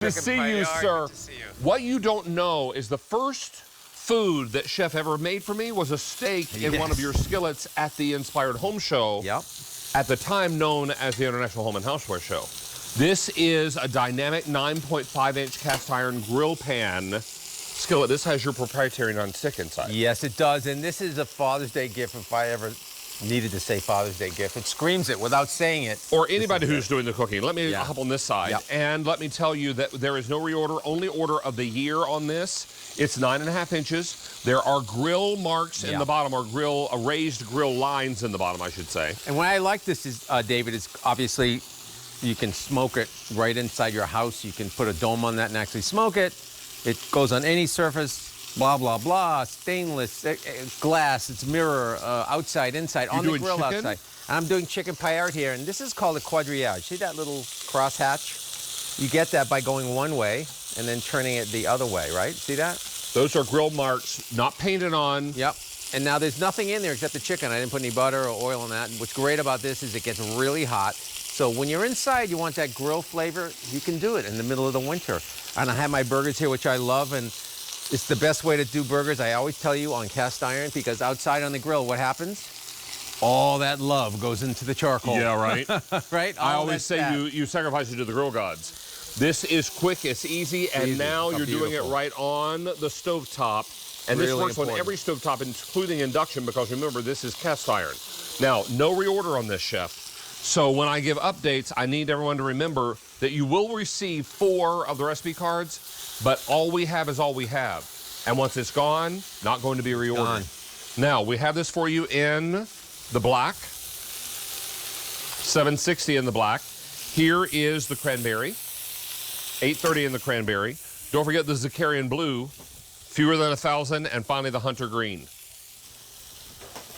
Good to see you, sir. Good to see you. What you don't know is the first food that Chef ever made for me was a steak in one of your skillets at the Inspired Home Show. Yep. At the time known as the International Home and Houseware Show. This is a dynamic 9.5-inch cast iron grill pan skillet. This has your proprietary nonstick inside. Yes, it does. And this is a Father's Day gift if I ever needed to say Father's Day gift. It screams it without saying it. Or anybody who's doing the cooking. Let me hop on this side. Yep. And let me tell you that there is no reorder, only order of the year on this. It's 9.5 inches. There are grill marks in the bottom, or raised grill lines in the bottom, I should say. And what I like this is, David, is obviously you can smoke it right inside your house. You can put a dome on that and actually smoke it. It goes on any surface, blah, blah, blah, stainless, glass, it's mirror, outside, inside, on the grill chicken? outside. And I'm doing chicken paillard here, and this is called a quadrillage. See that little crosshatch? You get that by going one way and then turning it the other way, right? See that? Those are grill marks, not painted on. Yep. And now there's nothing in there except the chicken. I didn't put any butter or oil on that. And what's great about this is it gets really hot. So when you're inside, you want that grill flavor, you can do it in the middle of the winter. And I have my burgers here, which I love, and it's the best way to do burgers. I always tell you on cast iron, because outside on the grill, what happens? All that love goes into the charcoal. Yeah, right. Right? I always say you sacrifice it to the grill gods. This is quick, it's easy, and now you're doing it right on the stovetop. And this works on every stovetop, including induction, because remember, this is cast iron. Now, no reorder on this, Chef. So when I give updates, I need everyone to remember that you will receive 4 of the recipe cards, but all we have is all we have. And once it's gone, not going to be reordered. Now, we have this for you in the black, 760 in the black. Here is the cranberry, 830 in the cranberry. Don't forget the Zakarian blue, fewer than 1,000, and finally the hunter green.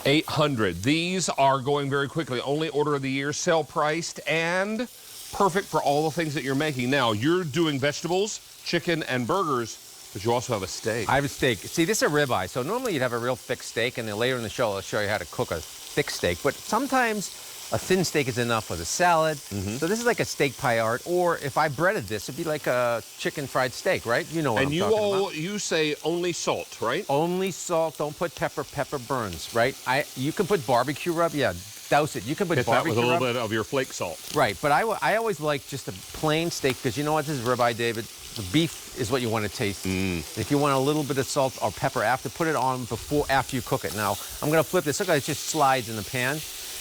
800. These are going very quickly. Only order of the year, sale priced, and perfect for all the things that you're making. Now, you're doing vegetables, chicken, and burgers, but you also have a steak. I have a steak. See, this is a ribeye. So normally you'd have a real thick steak, and then later in the show, I'll show you how to cook a thick steak. But sometimes a thin steak is enough with a salad. So this is like a steak paillard, or if I breaded this, it'd be like a chicken fried steak, right? You know what I'm talking about. You say only salt, right? Only salt. Don't put pepper. Pepper burns, right? You can put barbecue rub. Yeah, douse it. You can put Hit barbecue that with a little rub. bit of your flake salt. Right, but I always like just a plain steak, because you know what? This is ribeye, David. The beef is what you want to taste. If you want a little bit of salt or pepper after, put it on after you cook it. Now, I'm going to flip this. Look how it just slides in the pan.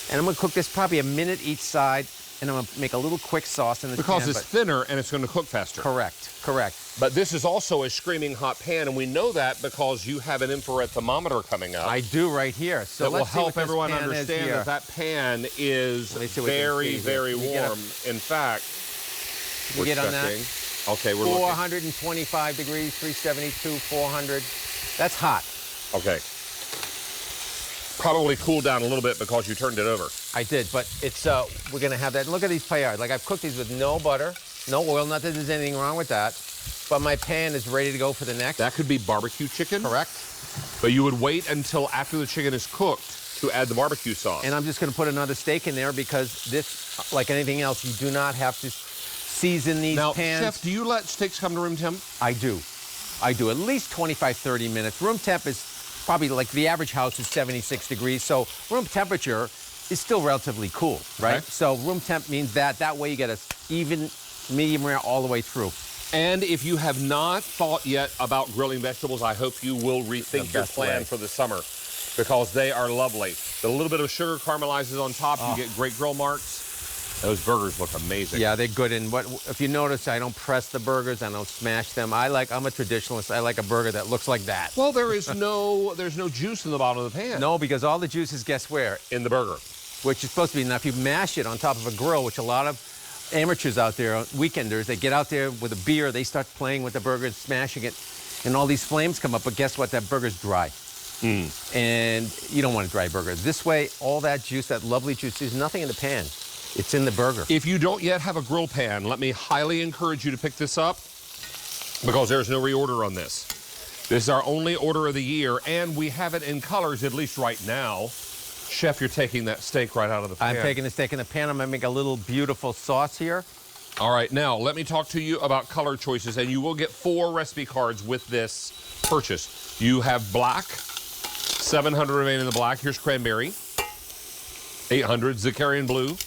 And I'm going to cook this probably a minute each side, and I'm going to make a little quick sauce in the pan. Because it's thinner and it's going to cook faster. Correct, correct. But this is also a screaming hot pan, and we know that because you have an infrared thermometer coming up. I do right here. So that will help everyone understand that that pan is very, very warm. In fact, we're get on that? Okay, we're 425 degrees, 372, 400. That's hot. Okay. Probably cooled down a little bit because you turned it over. I did, but it's we're gonna have that. And look at these paillards. Like, I've cooked these with no butter, no oil. Not that there's anything wrong with that, but my pan is ready to go for the next. That could be barbecue chicken. Correct. But you would wait until after the chicken is cooked to add the barbecue sauce. And I'm just gonna put another steak in there, because this, like anything else, you do not have to season these pans. Now, Chef, do you let steaks come to room temp? I do. I do. At least 25, 30 minutes. Room temp is probably, like, the average house is 76 degrees, so room temperature is still relatively cool, right? Okay. So room temp means that way you get a even medium rare all the way through. And if you have not thought yet about grilling vegetables, I hope you will rethink your plan for the summer, because they are lovely. The little bit of sugar caramelizes on top, you get great grill marks. Those burgers look amazing. Yeah, they're good. And if you notice, I don't press the burgers, I don't smash them. I'm a traditionalist. I like a burger that looks like that. Well, there's no juice in the bottom of the pan. No, because all the juice is, guess where? In the burger. Which is supposed to be. Now, if you mash it on top of a grill, which a lot of amateurs out there, weekenders, they get out there with a beer, they start playing with the burgers, smashing it, and all these flames come up. But guess what? That burger's dry. And you don't want a dry burger. This way, all that juice, that lovely juice, there's nothing in the pan. It's in the burger. If you don't yet have a grill pan, let me highly encourage you to pick this up, because there's no reorder on this. This is our only order of the year, and we have it in colors, at least right now. Chef, you're taking that steak right out of the pan. I'm taking the steak in the pan. I'm going to make a little beautiful sauce here. All right, now let me talk to you about color choices, and you will get 4 recipe cards with this purchase. You have black, 700 remain in the black. Here's cranberry, 800. Zakarian blue,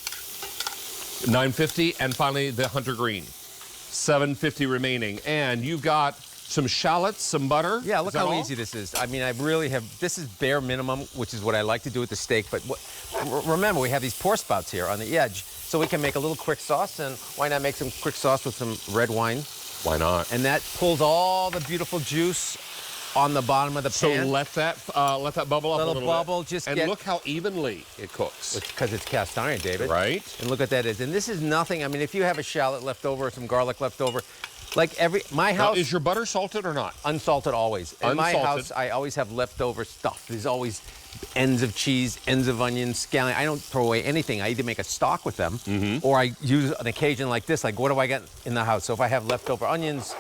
950, and finally the hunter green, 750 remaining. And you've got some shallots, some butter. Yeah, look how easy this is. I mean, I really have, this is bare minimum, which is what I like to do with the steak. But remember, we have these pour spouts here on the edge, so we can make a little quick sauce. And why not make some quick sauce with some red wine? Why not? And that pulls all the beautiful juice on the bottom of the pan. So let that bubble up a little bubble, bit. just and get... look how evenly it cooks. It's because it's cast iron, David. Right. And look what that is. And this is nothing. I mean, if you have a shallot left over or some garlic left over, like my house... Now, is your butter salted or not? Unsalted always. In my house, I always have leftover stuff. There's always ends of cheese, ends of onions, scallion. I don't throw away anything. I either make a stock with them, or I use an occasion like this. Like, what do I got in the house? So if I have leftover onions,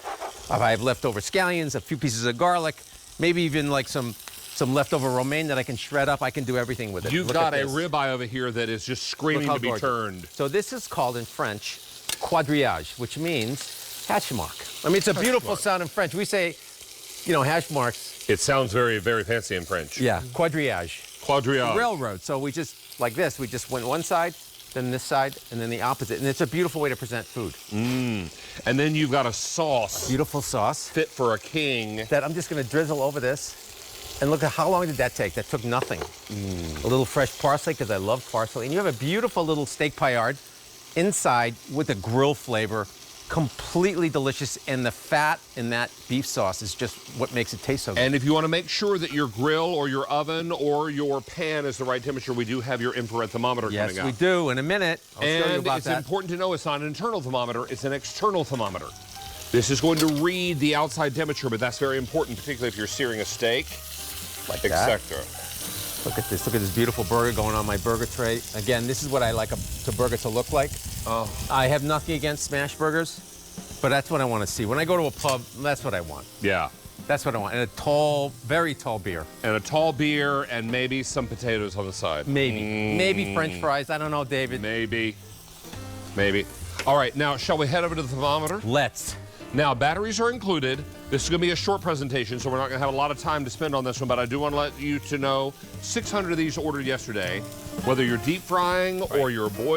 if I have leftover scallions, a few pieces of garlic, maybe even like some leftover romaine that I can shred up, I can do everything with it. You've got a ribeye over here that is just screaming to be turned. So this is called in French quadrillage, which means hash mark. I mean, it's a beautiful sound in French. We say, you know, hash marks. It sounds very, very fancy in French. Yeah, quadrillage. Quadrillage. Railroad. So we just, like this, we just went one side, then this side, and then the opposite. And it's a beautiful way to present food. And then you've got a sauce. Beautiful sauce. Fit for a king. That I'm just going to drizzle over this. And look at how long did that take? That took nothing. A little fresh parsley, because I love parsley. And you have a beautiful little steak paillard inside with a grill flavor. Completely delicious, and the fat in that beef sauce is just what makes it taste so good. And if you want to make sure that your grill or your oven or your pan is the right temperature, we do have your infrared thermometer coming out. Yes, we do. In a minute, I'll show you about it's that. important to know it's not an internal thermometer, it's an external thermometer. This is going to read the outside temperature, but that's very important, particularly if you're searing a steak, like that. etc. Look at this. Look at this beautiful burger going on my burger tray. Again, this is what I like a burger to look like. Oh. I have nothing against smash burgers, but that's what I want to see. When I go to a pub, that's what I want. Yeah. That's what I want. And a tall, very tall beer. And a tall beer and maybe some potatoes on the side. Maybe. Maybe French fries. I don't know, David. Maybe. Maybe. All right, now, shall we head over to the thermometer? Let's. Now, batteries are included. This is going to be a short presentation, so we're not going to have a lot of time to spend on this one, but I do want to let you to know 600 of these ordered yesterday. Whether you're deep frying or you're boiling,